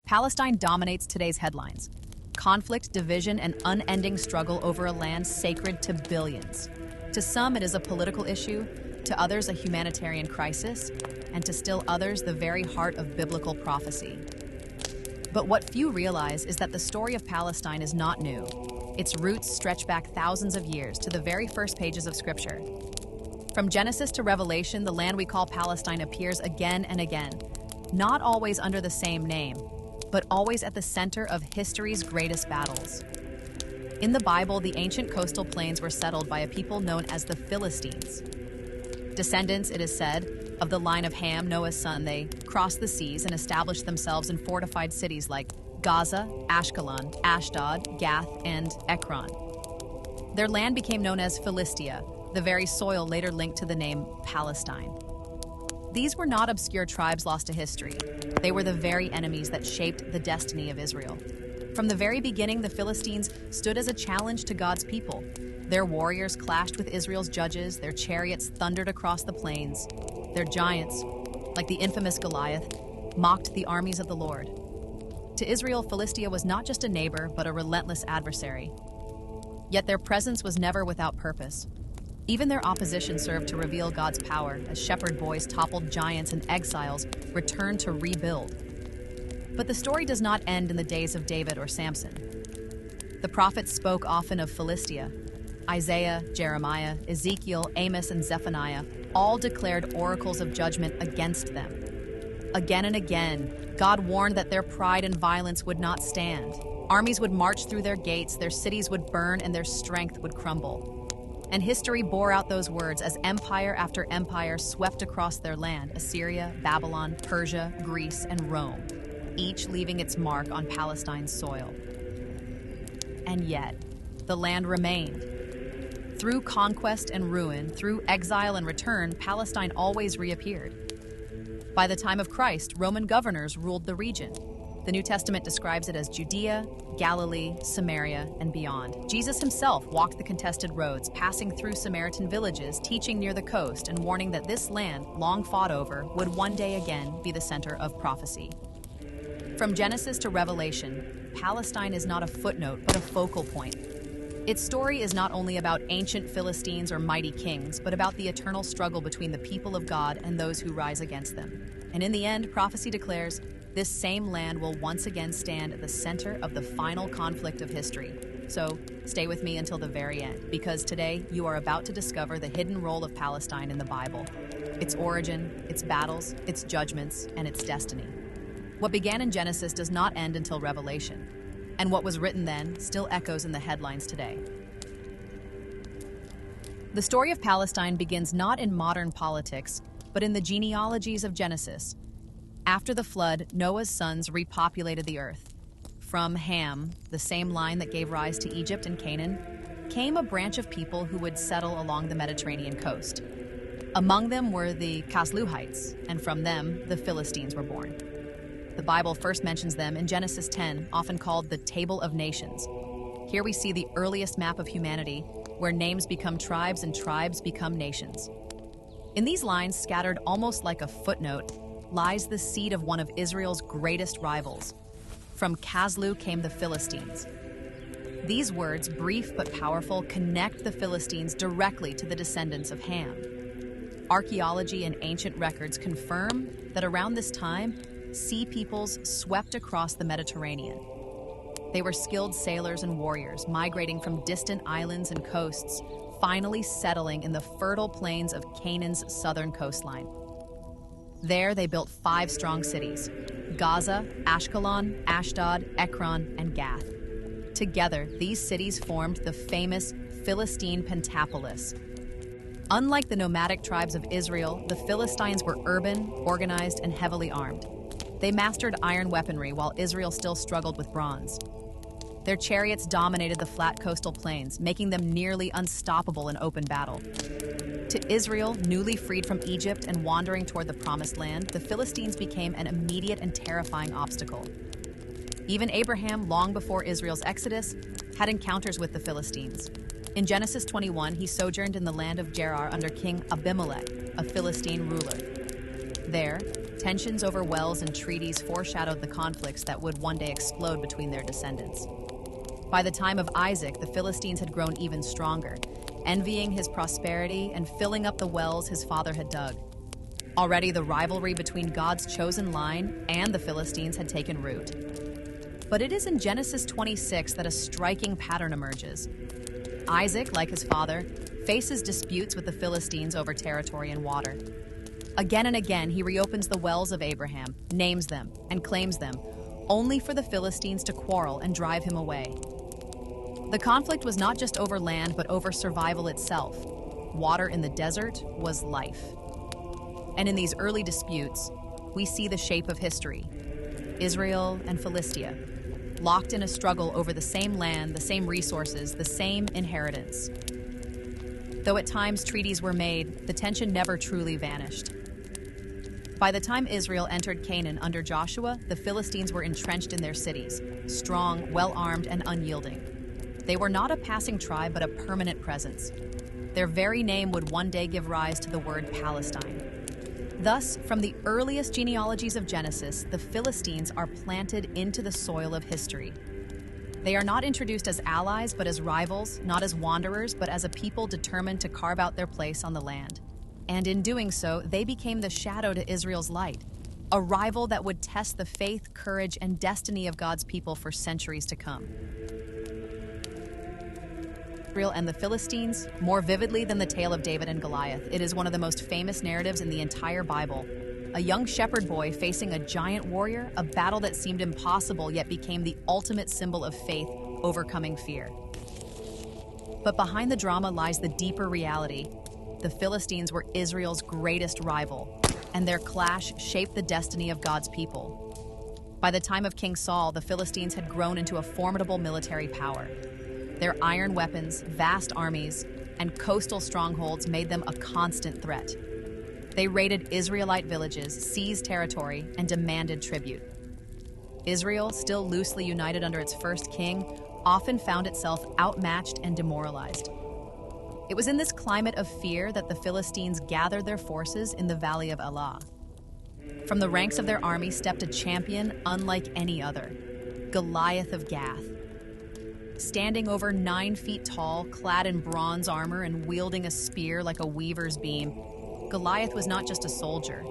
Palestine dominates today's headlines. Conflict, division, and unending struggle over a land sacred to billions. To some, it is a political issue, to others, a humanitarian crisis, and to still others, the very heart of biblical prophecy. But what few realize is that the story of Palestine is not new. Its roots stretch back thousands of years to the very first pages of Scripture. From Genesis to Revelation, the land we call Palestine appears again and again, not always under the same name, but always at the center of history's greatest battles. In the Bible, the ancient coastal plains were settled by a people known as the Philistines. Descendants, it is said, of the line of Ham, Noah's son, they crossed the seas and established themselves in fortified cities like Gaza, Ashkelon, Ashdod, Gath, and Ekron. Their land became known as Philistia, the very soil later linked to the name Palestine. These were not obscure tribes lost to history. They were the very enemies that shaped the destiny of Israel. From the very beginning, the Philistines stood as a challenge to God's people. Their warriors clashed with Israel's judges, their chariots thundered across the plains. Their giants, like the infamous Goliath, mocked the armies of the Lord. To Israel, Philistia was not just a neighbor, but a relentless adversary. Yet their presence was never without purpose. Even their opposition served to reveal God's power as shepherd boys toppled giants and exiles returned to rebuild. But the story does not end in the days of David or Samson. The prophets spoke often of Philistia. Isaiah, Jeremiah, Ezekiel, Amos, and Zephaniah all declared oracles of judgment against them. Again and again, God warned that their pride and violence would not stand. Armies would march through their gates, their cities would burn, and their strength would crumble. And history bore out those words as empire after empire swept across their land: Assyria, Babylon, Persia, Greece, and Rome, each leaving its mark on Palestine's soil. And yet, the land remained. Through conquest and ruin, through exile and return, Palestine always reappeared. By the time of Christ, Roman governors ruled the region. The New Testament describes it as Judea, Galilee, Samaria, and beyond. Jesus himself walked the contested roads, passing through Samaritan villages, teaching near the coast, and warning that this land, long fought over, would one day again be the center of prophecy. From Genesis to Revelation, Palestine is not a footnote, but a focal point. Its story is not only about ancient Philistines or mighty kings, but about the eternal struggle between the people of God and those who rise against them. And in the end, prophecy declares, this same land will once again stand at the center of the final conflict of history. So, stay with me until the very end, because today you are about to discover the hidden role of Palestine in the Bible, its origin, its battles, its judgments, and its destiny. What began in Genesis does not end until Revelation, and what was written then still echoes in the headlines today. The story of Palestine begins not in modern politics, but in the genealogies of Genesis. After the flood, Noah's sons repopulated the earth. From Ham, the same line that gave rise to Egypt and Canaan, came a branch of people who would settle along the Mediterranean coast. Among them were the Casluhites, and from them, the Philistines were born. The Bible first mentions them in Genesis 10, often called the Table of Nations. Here we see the earliest map of humanity, where names become tribes and tribes become nations. In these lines, scattered almost like a footnote, lies the seed of one of Israel's greatest rivals. From Caslu came the Philistines. These words, brief but powerful, connect the Philistines directly to the descendants of Ham. Archaeology and ancient records confirm that around this time, sea peoples swept across the Mediterranean. They were skilled sailors and warriors, migrating from distant islands and coasts, finally settling in the fertile plains of Canaan's southern coastline. There they built 5 strong cities: Gaza, Ashkelon, Ashdod, Ekron, and Gath. Together, these cities formed the famous Philistine Pentapolis. Unlike the nomadic tribes of Israel, the Philistines were urban, organized, and heavily armed. They mastered iron weaponry while Israel still struggled with bronze. Their chariots dominated the flat coastal plains, making them nearly unstoppable in open battle. To Israel, newly freed from Egypt and wandering toward the Promised Land, the Philistines became an immediate and terrifying obstacle. Even Abraham, long before Israel's exodus, had encounters with the Philistines. In Genesis 21, he sojourned in the land of Gerar under King Abimelech, a Philistine ruler. There, Tensions over wells and treaties foreshadowed the conflicts that would one day explode between their descendants. By the time of Isaac, the Philistines had grown even stronger, envying his prosperity and filling up the wells his father had dug. Already the rivalry between God's chosen line and the Philistines had taken root. But it is in Genesis 26 that a striking pattern emerges. Isaac, like his father, faces disputes with the Philistines over territory and water. Again and again, he reopens the wells of Abraham, names them, and claims them, only for the Philistines to quarrel and drive him away. The conflict was not just over land, but over survival itself. Water in the desert was life. And in these early disputes, we see the shape of history. Israel and Philistia, locked in a struggle over the same land, the same resources, the same inheritance. Though at times treaties were made, the tension never truly vanished. By the time Israel entered Canaan under Joshua, the Philistines were entrenched in their cities, strong, well-armed, and unyielding. They were not a passing tribe, but a permanent presence. Their very name would one day give rise to the word Palestine. Thus, from the earliest genealogies of Genesis, the Philistines are planted into the soil of history. They are not introduced as allies, but as rivals, not as wanderers, but as a people determined to carve out their place on the land. And in doing so, they became the shadow to Israel's light, a rival that would test the faith, courage, and destiny of God's people for centuries to come. Israel and the Philistines, more vividly than the tale of David and Goliath, it is one of the most famous narratives in the entire Bible. A young shepherd boy facing a giant warrior, a battle that seemed impossible yet became the ultimate symbol of faith, overcoming fear. But behind the drama lies the deeper reality. The Philistines were Israel's greatest rival, and their clash shaped the destiny of God's people. By the time of King Saul, the Philistines had grown into a formidable military power. Their iron weapons, vast armies, and coastal strongholds made them a constant threat. They raided Israelite villages, seized territory, and demanded tribute. Israel, still loosely united under its first king, often found itself outmatched and demoralized. It was in this climate of fear that the Philistines gathered their forces in the valley of Elah. From the ranks of their army stepped a champion unlike any other, Goliath of Gath. Standing over 9 feet tall, clad in bronze armor and wielding a spear like a weaver's beam, Goliath was not just a soldier.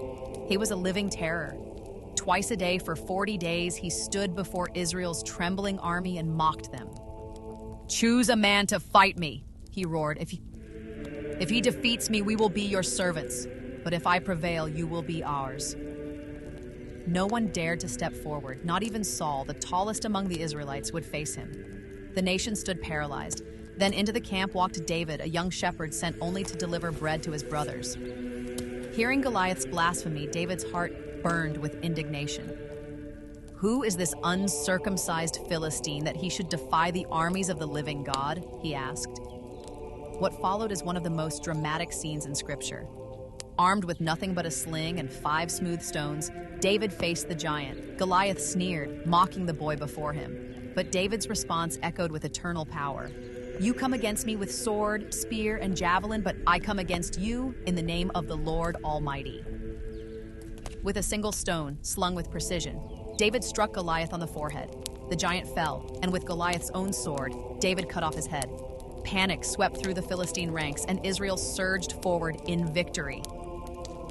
He was a living terror. Twice a day for 40 days, he stood before Israel's trembling army and mocked them. "Choose a man to fight me," he roared. If he defeats me, we will be your servants. But if I prevail, you will be ours." No one dared to step forward. Not even Saul, the tallest among the Israelites, would face him. The nation stood paralyzed. Then into the camp walked David, a young shepherd sent only to deliver bread to his brothers. Hearing Goliath's blasphemy, David's heart burned with indignation. "Who is this uncircumcised Philistine that he should defy the armies of the living God?" he asked. What followed is one of the most dramatic scenes in Scripture. Armed with nothing but a sling and 5 smooth stones, David faced the giant. Goliath sneered, mocking the boy before him. But David's response echoed with eternal power. "You come against me with sword, spear, and javelin, but I come against you in the name of the Lord Almighty." With a single stone, slung with precision, David struck Goliath on the forehead. The giant fell, and with Goliath's own sword, David cut off his head. Panic swept through the Philistine ranks, and Israel surged forward in victory.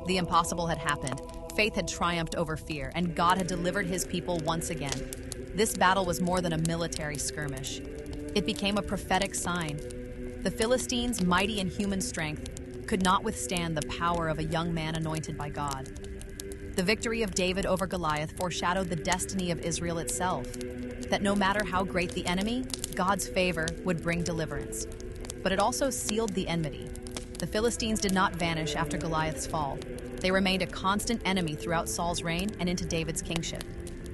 The impossible had happened. Faith had triumphed over fear, and God had delivered his people once again. This battle was more than a military skirmish. It became a prophetic sign. The Philistines, mighty in human strength, could not withstand the power of a young man anointed by God. The victory of David over Goliath foreshadowed the destiny of Israel itself, that no matter how great the enemy, God's favor would bring deliverance. But it also sealed the enmity. The Philistines did not vanish after Goliath's fall. They remained a constant enemy throughout Saul's reign and into David's kingship.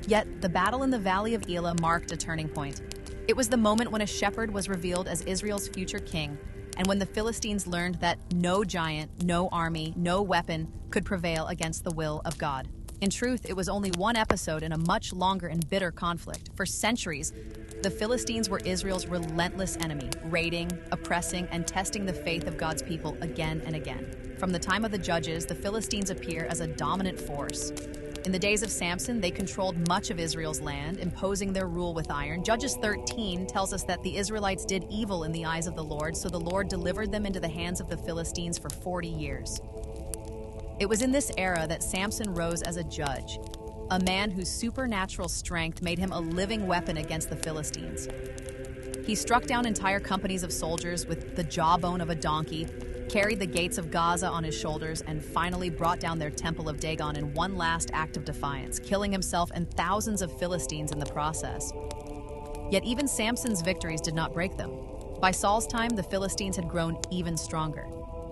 Yet, the battle in the valley of Elah marked a turning point. It was the moment when a shepherd was revealed as Israel's future king, and when the Philistines learned that no giant, no army, no weapon could prevail against the will of God. In truth, it was only one episode in a much longer and bitter conflict. For centuries, The Philistines were Israel's relentless enemy, raiding, oppressing, and testing the faith of God's people again and again. From the time of the Judges, the Philistines appear as a dominant force. In the days of Samson, they controlled much of Israel's land, imposing their rule with iron. Judges 13 tells us that the Israelites did evil in the eyes of the Lord, so the Lord delivered them into the hands of the Philistines for 40 years. It was in this era that Samson rose as a judge, a man whose supernatural strength made him a living weapon against the Philistines. He struck down entire companies of soldiers with the jawbone of a donkey, carried the gates of Gaza on his shoulders, and finally brought down their temple of Dagon in one last act of defiance, killing himself and thousands of Philistines in the process. Yet even Samson's victories did not break them. By Saul's time, the Philistines had grown even stronger.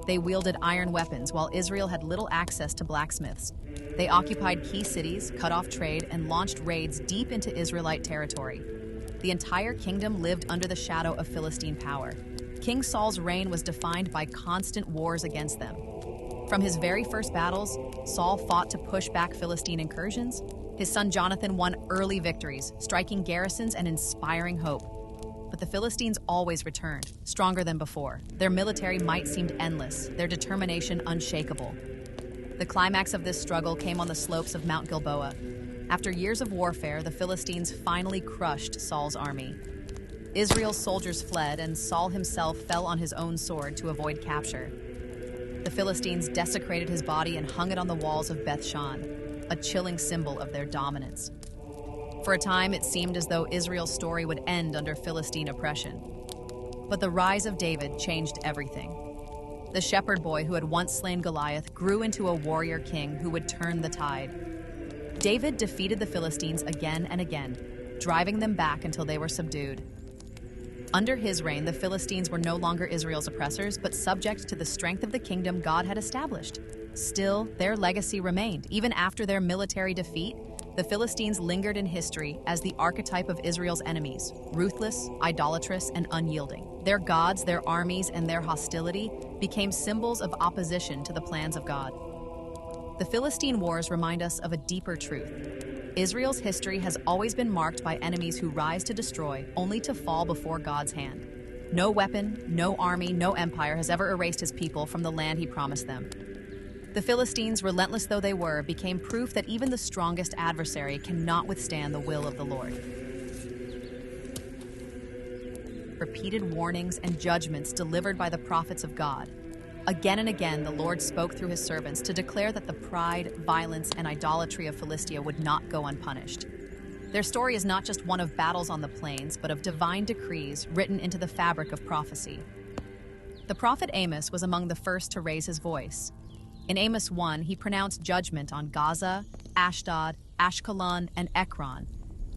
They wielded iron weapons, while Israel had little access to blacksmiths. They occupied key cities, cut off trade, and launched raids deep into Israelite territory. The entire kingdom lived under the shadow of Philistine power. King Saul's reign was defined by constant wars against them. From his very first battles, Saul fought to push back Philistine incursions. His son Jonathan won early victories, striking garrisons and inspiring hope. But the Philistines always returned, stronger than before. Their military might seemed endless, their determination unshakable. The climax of this struggle came on the slopes of Mount Gilboa. After years of warfare, the Philistines finally crushed Saul's army. Israel's soldiers fled, and Saul himself fell on his own sword to avoid capture. The Philistines desecrated his body and hung it on the walls of Beth-shan, a chilling symbol of their dominance. For a time, it seemed as though Israel's story would end under Philistine oppression. But the rise of David changed everything. The shepherd boy who had once slain Goliath grew into a warrior king who would turn the tide. David defeated the Philistines again and again, driving them back until they were subdued. Under his reign, the Philistines were no longer Israel's oppressors, but subject to the strength of the kingdom God had established. Still, their legacy remained. Even after their military defeat, the Philistines lingered in history as the archetype of Israel's enemies, ruthless, idolatrous, and unyielding. Their gods, their armies, and their hostility became symbols of opposition to the plans of God. The Philistine wars remind us of a deeper truth. Israel's history has always been marked by enemies who rise to destroy, only to fall before God's hand. No weapon, no army, no empire has ever erased his people from the land he promised them. The Philistines, relentless though they were, became proof that even the strongest adversary cannot withstand the will of the Lord. Repeated warnings and judgments delivered by the prophets of God. Again and again, the Lord spoke through his servants to declare that the pride, violence, and idolatry of Philistia would not go unpunished. Their story is not just one of battles on the plains, but of divine decrees written into the fabric of prophecy. The prophet Amos was among the first to raise his voice. In Amos 1, he pronounced judgment on Gaza, Ashdod, Ashkelon, and Ekron,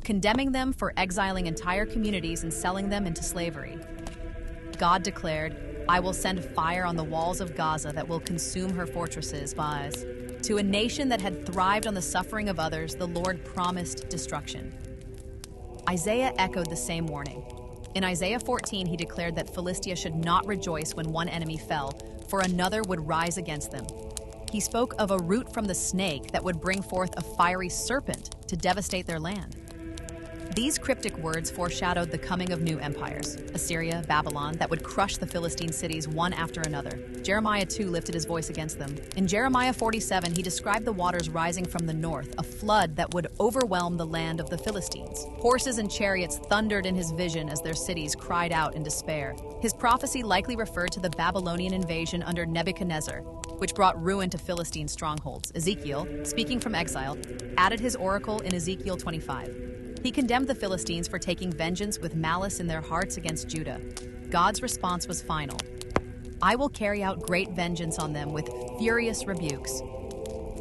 condemning them for exiling entire communities and selling them into slavery. God declared, "I will send fire on the walls of Gaza that will consume her fortresses." To a nation that had thrived on the suffering of others, the Lord promised destruction. Isaiah echoed the same warning. In Isaiah 14, he declared that Philistia should not rejoice when one enemy fell, for another would rise against them. He spoke of a root from the snake that would bring forth a fiery serpent to devastate their land. These cryptic words foreshadowed the coming of new empires, Assyria, Babylon, that would crush the Philistine cities one after another. Jeremiah 2 lifted his voice against them. In Jeremiah 47, he described the waters rising from the north, a flood that would overwhelm the land of the Philistines. Horses and chariots thundered in his vision as their cities cried out in despair. His prophecy likely referred to the Babylonian invasion under Nebuchadnezzar, which brought ruin to Philistine strongholds. Ezekiel, speaking from exile, added his oracle in Ezekiel 25. He condemned the Philistines for taking vengeance with malice in their hearts against Judah. God's response was final. "I will carry out great vengeance on them with furious rebukes.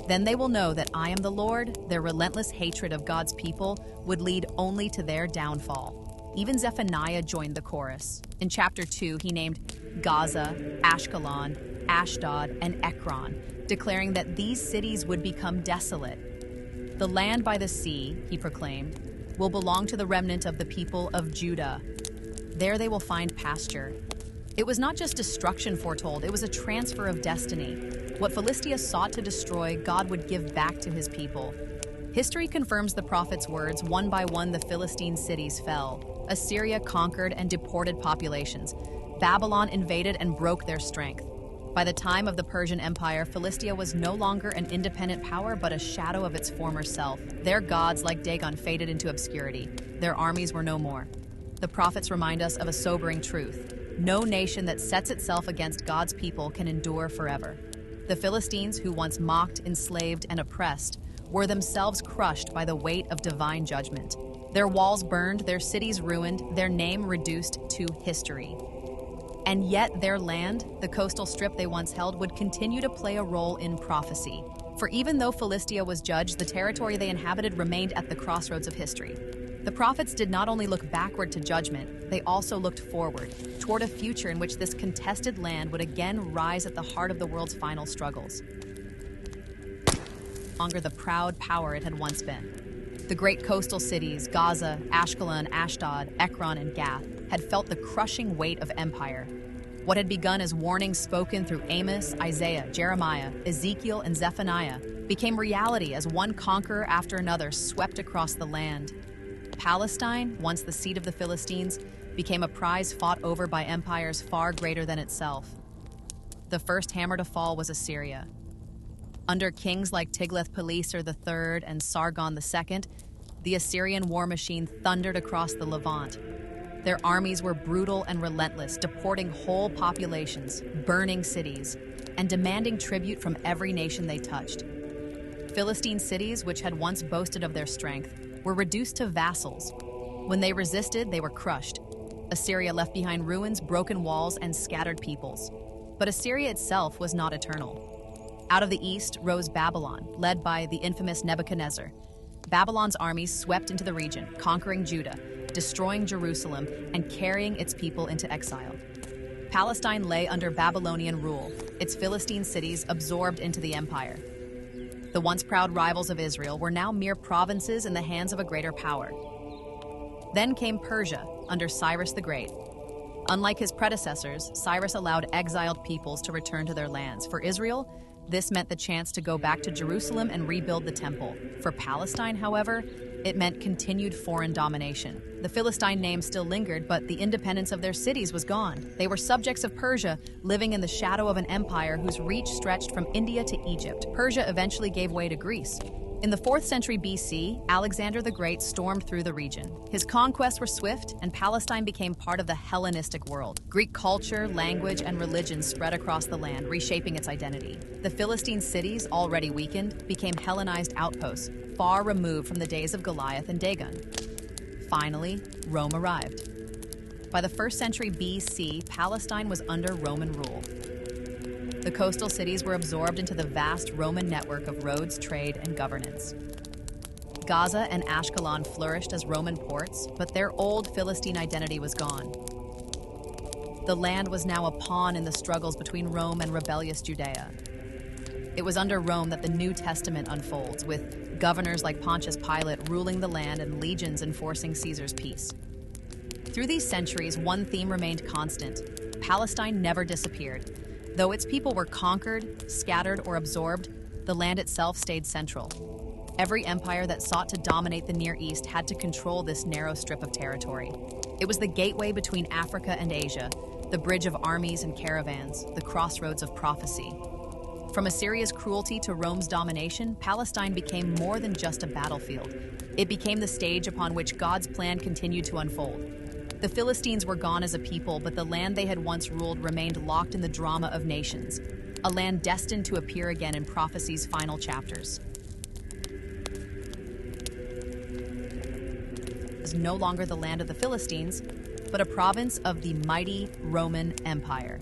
Then they will know that I am the Lord." Their relentless hatred of God's people would lead only to their downfall. Even Zephaniah joined the chorus. In chapter 2, he named Gaza, Ashkelon, Ashdod, and Ekron, declaring that these cities would become desolate. "The land by the sea," he proclaimed, "will belong to the remnant of the people of Judah. There they will find pasture." It was not just destruction foretold, it was a transfer of destiny. What Philistia sought to destroy, God would give back to his people. History confirms the prophet's words. One by one, the Philistine cities fell. Assyria conquered and deported populations. Babylon invaded and broke their strength. By the time of the Persian Empire, Philistia was no longer an independent power, but a shadow of its former self. Their gods, like Dagon, faded into obscurity. Their armies were no more. The prophets remind us of a sobering truth. No nation that sets itself against God's people can endure forever. The Philistines, who once mocked, enslaved, and oppressed, were themselves crushed by the weight of divine judgment. Their walls burned, their cities ruined, their name reduced to history. And yet their land, the coastal strip they once held, would continue to play a role in prophecy. For even though Philistia was judged, the territory they inhabited remained at the crossroads of history. The prophets did not only look backward to judgment, they also looked forward, toward a future in which this contested land would again rise at the heart of the world's final struggles. Longer the proud power it had once been. The great coastal cities, Gaza, Ashkelon, Ashdod, Ekron, and Gath, had felt the crushing weight of empire. What had begun as warnings spoken through Amos, Isaiah, Jeremiah, Ezekiel, and Zephaniah became reality as one conqueror after another swept across the land. Palestine, once the seat of the Philistines, became a prize fought over by empires far greater than itself. The first hammer to fall was Assyria. Under kings like Tiglath-Pileser III and Sargon II, the Assyrian war machine thundered across the Levant. Their armies were brutal and relentless, deporting whole populations, burning cities, and demanding tribute from every nation they touched. Philistine cities, which had once boasted of their strength, were reduced to vassals. When they resisted, they were crushed. Assyria left behind ruins, broken walls, and scattered peoples. But Assyria itself was not eternal. Out of the east rose Babylon, led by the infamous Nebuchadnezzar. Babylon's armies swept into the region, conquering Judah, destroying Jerusalem, and carrying its people into exile. Palestine lay under Babylonian rule, its Philistine cities absorbed into the empire. The once proud rivals of Israel were now mere provinces in the hands of a greater power. Then came Persia, under Cyrus the Great. Unlike his predecessors, Cyrus allowed exiled peoples to return to their lands. For Israel, this meant the chance to go back to Jerusalem and rebuild the temple. For Palestine, however, it meant continued foreign domination. The Philistine name still lingered, but the independence of their cities was gone. They were subjects of Persia, living in the shadow of an empire whose reach stretched from India to Egypt. Persia eventually gave way to Greece. In the 4th century BC, Alexander the Great stormed through the region. His conquests were swift, and Palestine became part of the Hellenistic world. Greek culture, language, and religion spread across the land, reshaping its identity. The Philistine cities, already weakened, became Hellenized outposts, far removed from the days of Goliath and Dagon. Finally, Rome arrived. By the 1st century BC, Palestine was under Roman rule. The coastal cities were absorbed into the vast Roman network of roads, trade, and governance. Gaza and Ashkelon flourished as Roman ports, but their old Philistine identity was gone. The land was now a pawn in the struggles between Rome and rebellious Judea. It was under Rome that the New Testament unfolds, with governors like Pontius Pilate ruling the land and legions enforcing Caesar's peace. Through these centuries, one theme remained constant. Palestine never disappeared. Though its people were conquered, scattered, or absorbed, the land itself stayed central. Every empire that sought to dominate the Near East had to control this narrow strip of territory. It was the gateway between Africa and Asia, the bridge of armies and caravans, the crossroads of prophecy. From Assyria's cruelty to Rome's domination, Palestine became more than just a battlefield. It became the stage upon which God's plan continued to unfold. The Philistines were gone as a people, but the land they had once ruled remained locked in the drama of nations, a land destined to appear again in prophecy's final chapters. It was no longer the land of the Philistines, but a province of the mighty Roman Empire.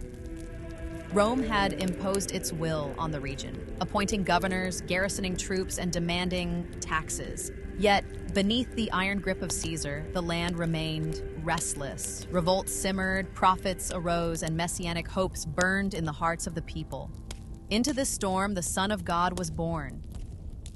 Rome had imposed its will on the region, appointing governors, garrisoning troops, and demanding taxes. Yet, beneath the iron grip of Caesar, the land remained restless. Revolts simmered, prophets arose, and messianic hopes burned in the hearts of the people. Into this storm, the Son of God was born.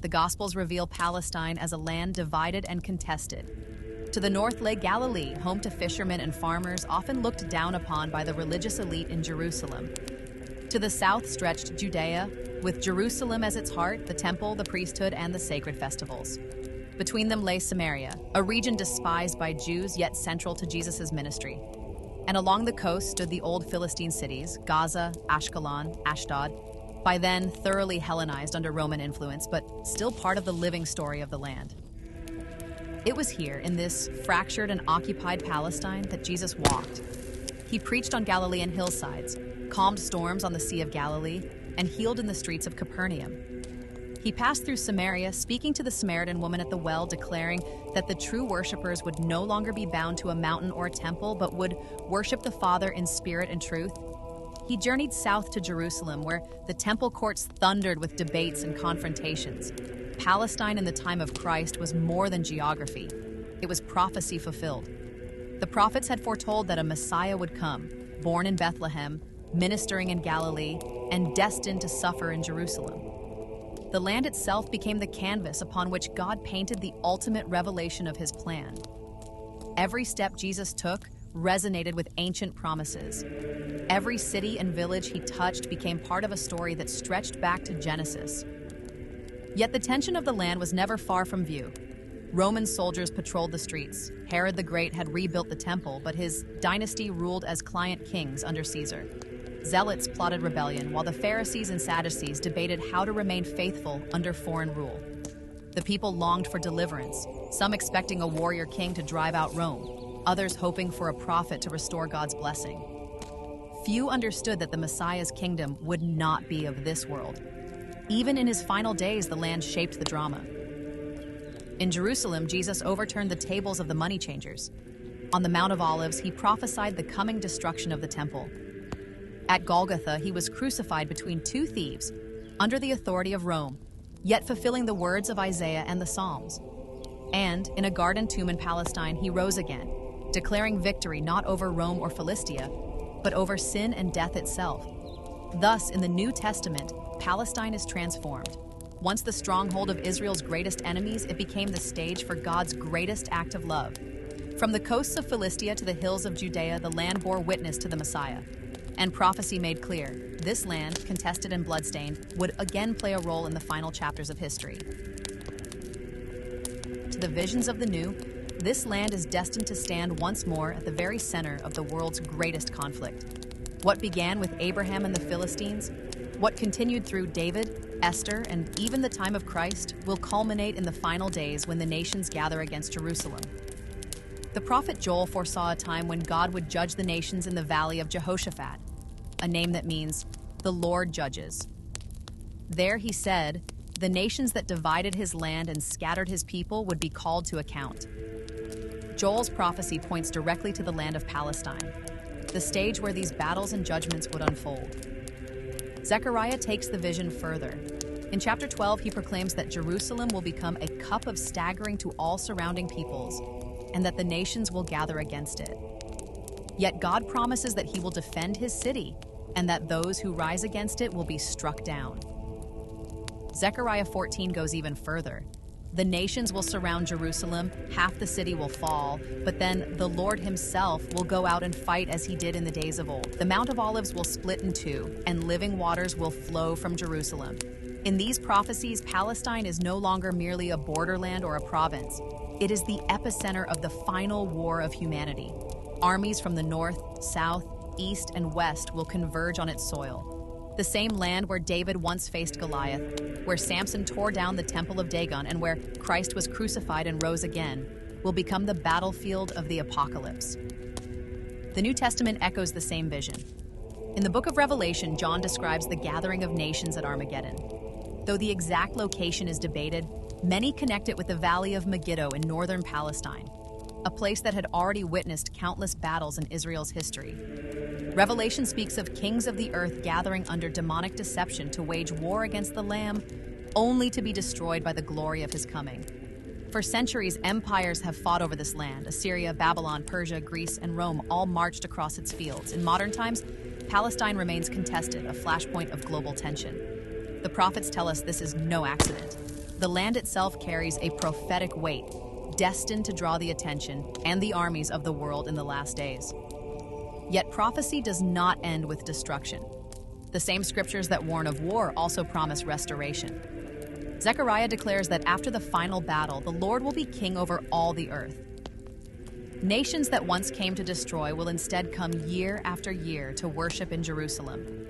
The Gospels reveal Palestine as a land divided and contested. To the north lay Galilee, home to fishermen and farmers, often looked down upon by the religious elite in Jerusalem. To the south stretched Judea, with Jerusalem as its heart, the temple, the priesthood, and the sacred festivals. Between them lay Samaria, a region despised by Jews yet central to Jesus' ministry. And along the coast stood the old Philistine cities, Gaza, Ashkelon, Ashdod, by then thoroughly Hellenized under Roman influence, but still part of the living story of the land. It was here, in this fractured and occupied Palestine, that Jesus walked. He preached on Galilean hillsides, calmed storms on the Sea of Galilee, and healed in the streets of Capernaum. He passed through Samaria, speaking to the Samaritan woman at the well, declaring that the true worshipers would no longer be bound to a mountain or a temple, but would worship the Father in spirit and truth. He journeyed south to Jerusalem, where the temple courts thundered with debates and confrontations. Palestine in the time of Christ was more than geography. It was prophecy fulfilled. The prophets had foretold that a Messiah would come, born in Bethlehem, ministering in Galilee, and destined to suffer in Jerusalem. The land itself became the canvas upon which God painted the ultimate revelation of his plan. Every step Jesus took resonated with ancient promises. Every city and village he touched became part of a story that stretched back to Genesis. Yet the tension of the land was never far from view. Roman soldiers patrolled the streets. Herod the Great had rebuilt the temple, but his dynasty ruled as client kings under Caesar. Zealots plotted rebellion, while the Pharisees and Sadducees debated how to remain faithful under foreign rule. The people longed for deliverance, some expecting a warrior king to drive out Rome, others hoping for a prophet to restore God's blessing. Few understood that the Messiah's kingdom would not be of this world. Even in his final days, the land shaped the drama. In Jerusalem, Jesus overturned the tables of the money changers. On the Mount of Olives, he prophesied the coming destruction of the temple. At Golgotha, he was crucified between two thieves, under the authority of Rome, yet fulfilling the words of Isaiah and the Psalms. And in a garden tomb in Palestine, he rose again, declaring victory not over Rome or Philistia, but over sin and death itself. Thus, in the New Testament, Palestine is transformed. Once the stronghold of Israel's greatest enemies, it became the stage for God's greatest act of love. From the coasts of Philistia to the hills of Judea, the land bore witness to the Messiah. And prophecy made clear, this land, contested and bloodstained, would again play a role in the final chapters of history. To the visions of the new, this land is destined to stand once more at the very center of the world's greatest conflict. What began with Abraham and the Philistines, what continued through David, Esther, and even the time of Christ, will culminate in the final days when the nations gather against Jerusalem. The prophet Joel foresaw a time when God would judge the nations in the valley of Jehoshaphat, a name that means the Lord judges. There he said, the nations that divided his land and scattered his people would be called to account. Joel's prophecy points directly to the land of Palestine, the stage where these battles and judgments would unfold. Zephaniah takes the vision further. In chapter 12, he proclaims that Jerusalem will become a cup of staggering to all surrounding peoples, and that the nations will gather against it. Yet God promises that he will defend his city, and that those who rise against it will be struck down. Zephaniah 14 goes even further. The nations will surround Jerusalem, half the city will fall, but then the Lord himself will go out and fight as he did in the days of old. The Mount of Olives will split in two, and living waters will flow from Jerusalem. In these prophecies, Palestine is no longer merely a borderland or a province. It is the epicenter of the final war of humanity. Armies from the north, south, east, and west will converge on its soil. The same land where David once faced Goliath, where Samson tore down the temple of Dagon, and where Christ was crucified and rose again, will become the battlefield of the apocalypse. The New Testament echoes the same vision. In the book of Revelation, John describes the gathering of nations at Armageddon. Though the exact location is debated, many connect it with the Valley of Megiddo in northern Palestine, a place that had already witnessed countless battles in Israel's history. Revelation speaks of kings of the earth gathering under demonic deception to wage war against the Lamb, only to be destroyed by the glory of his coming. For centuries, empires have fought over this land. Assyria, Babylon, Persia, Greece, and Rome all marched across its fields. In modern times, Palestine remains contested, a flashpoint of global tension. The prophets tell us this is no accident. The land itself carries a prophetic weight, destined to draw the attention and the armies of the world in the last days. Yet prophecy does not end with destruction. The same scriptures that warn of war also promise restoration. Zechariah declares that after the final battle, the Lord will be king over all the earth. Nations that once came to destroy will instead come year after year to worship in Jerusalem.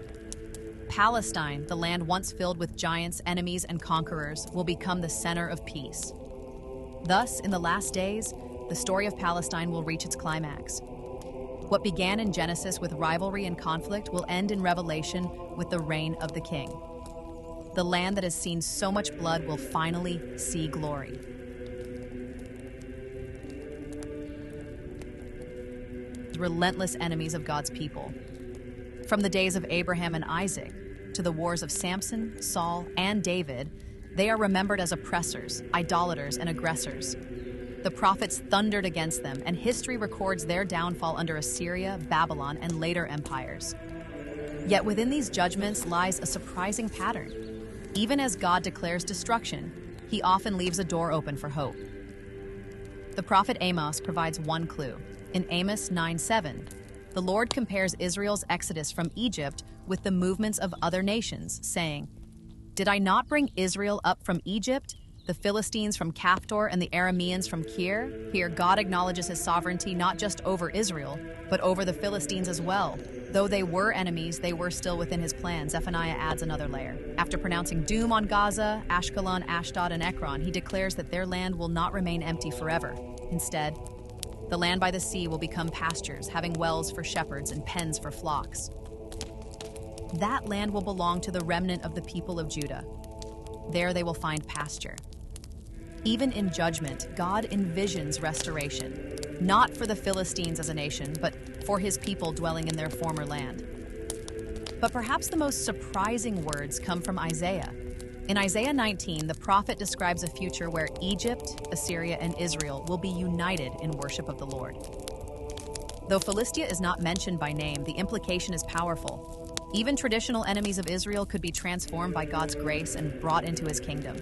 Palestine, the land once filled with giants, enemies, and conquerors, will become the center of peace. Thus, in the last days, the story of Palestine will reach its climax. What began in Genesis with rivalry and conflict will end in Revelation with the reign of the King. The land that has seen so much blood will finally see glory. Relentless enemies of God's people. From the days of Abraham and Isaac to the wars of Samson, Saul, and David, they are remembered as oppressors, idolaters, and aggressors. The prophets thundered against them, and history records their downfall under Assyria, Babylon, and later empires. Yet within these judgments lies a surprising pattern. Even as God declares destruction, he often leaves a door open for hope. The prophet Amos provides one clue. In Amos 9:7, the Lord compares Israel's exodus from Egypt with the movements of other nations, saying, "Did I not bring Israel up from Egypt, the Philistines from Caphtor and the Arameans from Kir?" Here, God acknowledges his sovereignty not just over Israel, but over the Philistines as well. Though they were enemies, they were still within his plan. Zephaniah adds another layer. After pronouncing doom on Gaza, Ashkelon, Ashdod, and Ekron, he declares that their land will not remain empty forever. Instead, the land by the sea will become pastures, having wells for shepherds and pens for flocks. That land will belong to the remnant of the people of Judah. There they will find pasture. Even in judgment, God envisions restoration, not for the Philistines as a nation, but for his people dwelling in their former land. But perhaps the most surprising words come from Isaiah. In Isaiah 19, the prophet describes a future where Egypt, Assyria, and Israel will be united in worship of the Lord. Though Philistia is not mentioned by name, the implication is powerful. Even traditional enemies of Israel could be transformed by God's grace and brought into his kingdom.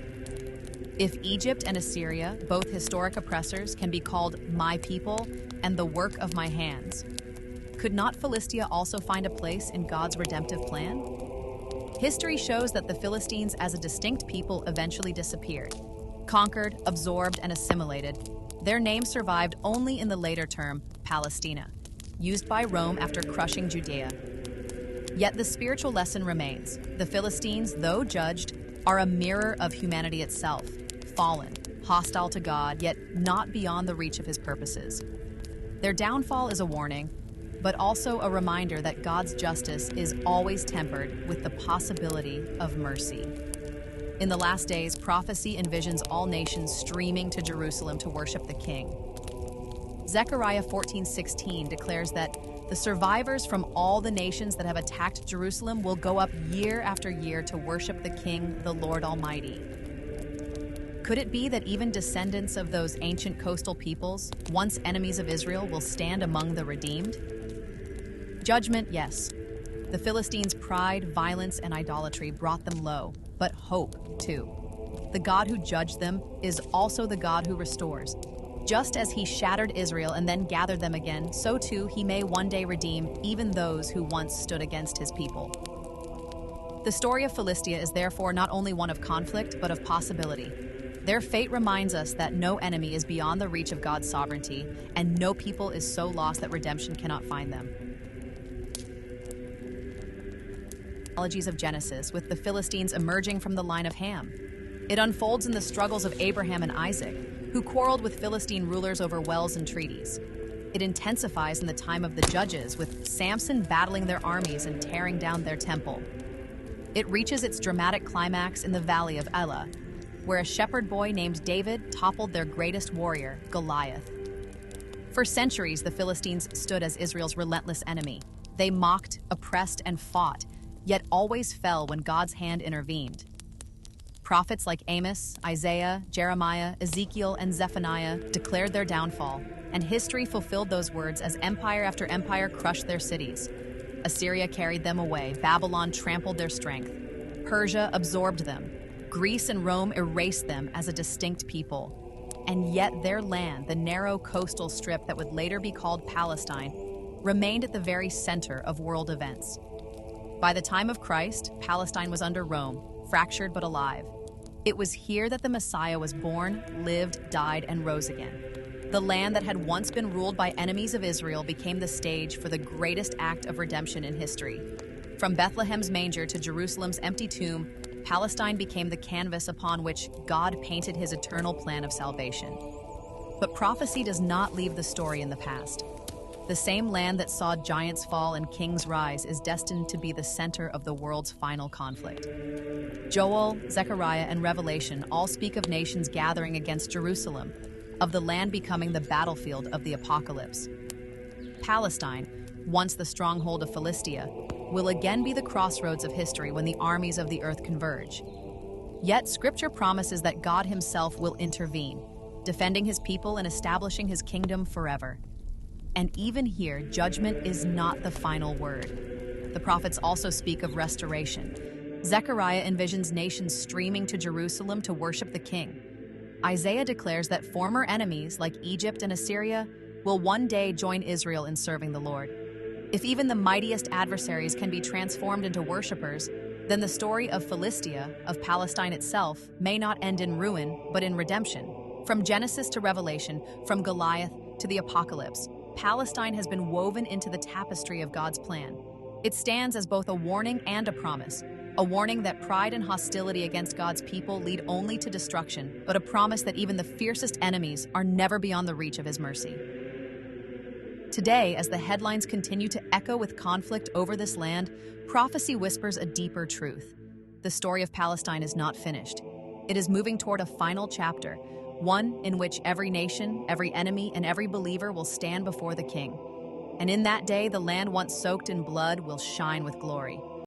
If Egypt and Assyria, both historic oppressors, can be called my people and the work of my hands, could not Philistia also find a place in God's redemptive plan? History shows that the Philistines as a distinct people eventually disappeared. Conquered, absorbed, and assimilated, their name survived only in the later term, Palestina, used by Rome after crushing Judea. Yet the spiritual lesson remains. The Philistines, though judged, are a mirror of humanity itself, fallen, hostile to God, yet not beyond the reach of his purposes. Their downfall is a warning, but also a reminder that God's justice is always tempered with the possibility of mercy. In the last days, prophecy envisions all nations streaming to Jerusalem to worship the King. Zechariah 14:16 declares that the survivors from all the nations that have attacked Jerusalem will go up year after year to worship the King, the Lord Almighty. Could it be that even descendants of those ancient coastal peoples, once enemies of Israel, will stand among the redeemed? Judgment, yes. The Philistines' pride, violence, and idolatry brought them low, but hope, too. The God who judged them is also the God who restores. Just as he shattered Israel and then gathered them again, so too he may one day redeem even those who once stood against his people. The story of Philistia is therefore not only one of conflict, but of possibility. Their fate reminds us that no enemy is beyond the reach of God's sovereignty, and no people is so lost that redemption cannot find them. Genealogies of Genesis, with the Philistines emerging from the line of Ham. It unfolds in the struggles of Abraham and Isaac, who quarreled with Philistine rulers over wells and treaties. It intensifies in the time of the Judges, with Samson battling their armies and tearing down their temple. It reaches its dramatic climax in the valley of Elah, where a shepherd boy named David toppled their greatest warrior, Goliath. For centuries, the Philistines stood as Israel's relentless enemy. They mocked, oppressed, and fought, yet always fell when God's hand intervened. Prophets like Amos, Isaiah, Jeremiah, Ezekiel, and Zephaniah declared their downfall, and history fulfilled those words as empire after empire crushed their cities. Assyria carried them away, Babylon trampled their strength, Persia absorbed them, Greece and Rome erased them as a distinct people. And yet their land, the narrow coastal strip that would later be called Palestine, remained at the very center of world events. By the time of Christ, Palestine was under Rome, fractured but alive. It was here that the Messiah was born, lived, died, and rose again. The land that had once been ruled by enemies of Israel became the stage for the greatest act of redemption in history. From Bethlehem's manger to Jerusalem's empty tomb, Palestine became the canvas upon which God painted his eternal plan of salvation. But prophecy does not leave the story in the past. The same land that saw giants fall and kings rise is destined to be the center of the world's final conflict. Joel, Zephaniah, and Revelation all speak of nations gathering against Jerusalem, of the land becoming the battlefield of the apocalypse. Palestine, once the stronghold of Philistia, will again be the crossroads of history when the armies of the earth converge. Yet Scripture promises that God himself will intervene, defending his people and establishing his kingdom forever. And even here, judgment is not the final word. The prophets also speak of restoration. Zechariah envisions nations streaming to Jerusalem to worship the king. Isaiah declares that former enemies like Egypt and Assyria will one day join Israel in serving the Lord. If even the mightiest adversaries can be transformed into worshipers, then the story of Philistia, of Palestine itself, may not end in ruin, but in redemption. From Genesis to Revelation, from Goliath to the apocalypse, Palestine has been woven into the tapestry of God's plan. It stands as both a warning and a promise. A warning that pride and hostility against God's people lead only to destruction, but a promise that even the fiercest enemies are never beyond the reach of his mercy. Today, as the headlines continue to echo with conflict over this land, prophecy whispers a deeper truth. The story of Palestine is not finished. It is moving toward a final chapter, one in which every nation, every enemy, and every believer will stand before the King. And in that day, the land once soaked in blood will shine with glory.